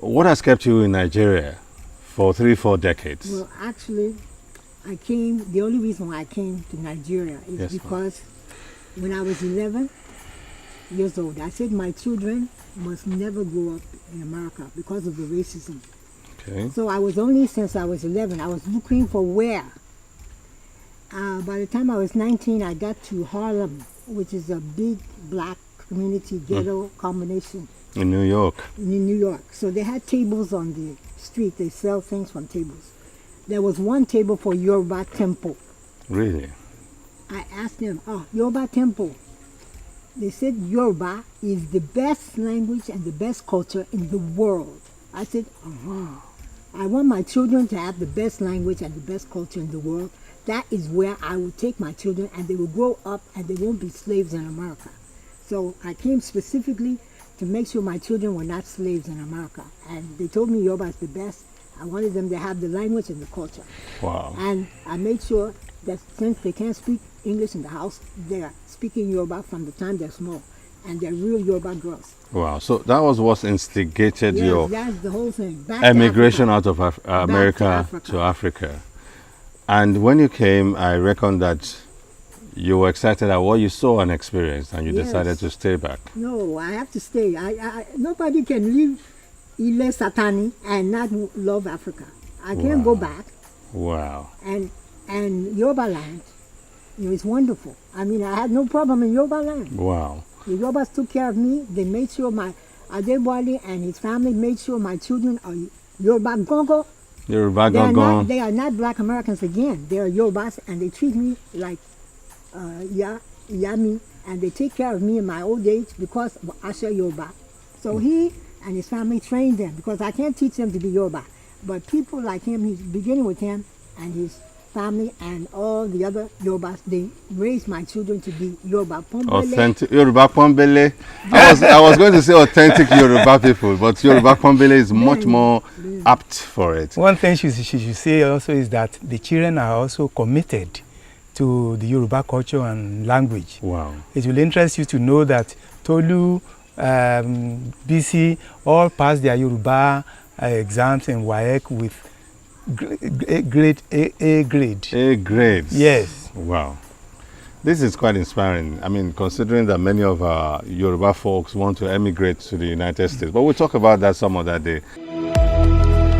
What has kept you in Nigeria for 3-4 decades? Well, actually, the only reason why I came to Nigeria is Yes, because when I was 11 years old, I said my children must never grow up in America because of the racism. Okay. So since I was 11, I was looking for where. By the time I was 19, I got to Harlem, which is a big black community ghetto combination. In New York. In New York. So they had tables on the street. They sell things from tables. There was one table for Yoruba temple. Really? I asked them, Yoruba temple. They said Yoruba is the best language and the best culture in the world. I said, I want my children to have the best language and the best culture in the world. That is where I will take my children, and they will grow up and they won't be slaves in America. So I came specifically to make sure my children were not slaves in America. And they told me Yoruba is the best. I wanted them to have the language and the culture. Wow. And I made sure that since they can't speak English in the house, they are speaking Yoruba from the time they're small. And they're real Yoruba girls. Wow. So that was what instigated your that's the whole thing. emigration out of America to Africa. And when you came, I reckon that you were excited at what you saw and experienced, and you decided to stay back. No, I have to stay. Nobody can leave Ile Satani and not love Africa. I can't go back. Wow. And Yoruba land, it's wonderful. I mean, I had no problem in Yoruba land. Wow. The Yorubas took care of me. They made sure Adebwale and his family made sure my children are Yoruba Gongo. Yoruba Gongo. They are not black Americans again. They are Yorubas, and they treat me like Yami, and they take care of me in my old age because I share Yoruba. So he and his family trained them, because I can't teach them to be Yoruba. But people like him, he's beginning with him and his family and all the other Yorubas, they raised my children to be Yoruba Pombele. Authentic Yoruba Pombele. I was going to say authentic Yoruba people, but Yoruba Pombele is much more apt for it. One thing she should say also is that the children are also committed to the Yoruba culture and language. Wow. It will interest you to know that Tolu, BC, all passed their Yoruba exams in WAEC with A grade. A grade. Yes. Wow. This is quite inspiring. I mean, considering that many of our Yoruba folks want to emigrate to the United States. But we'll talk about that some other day.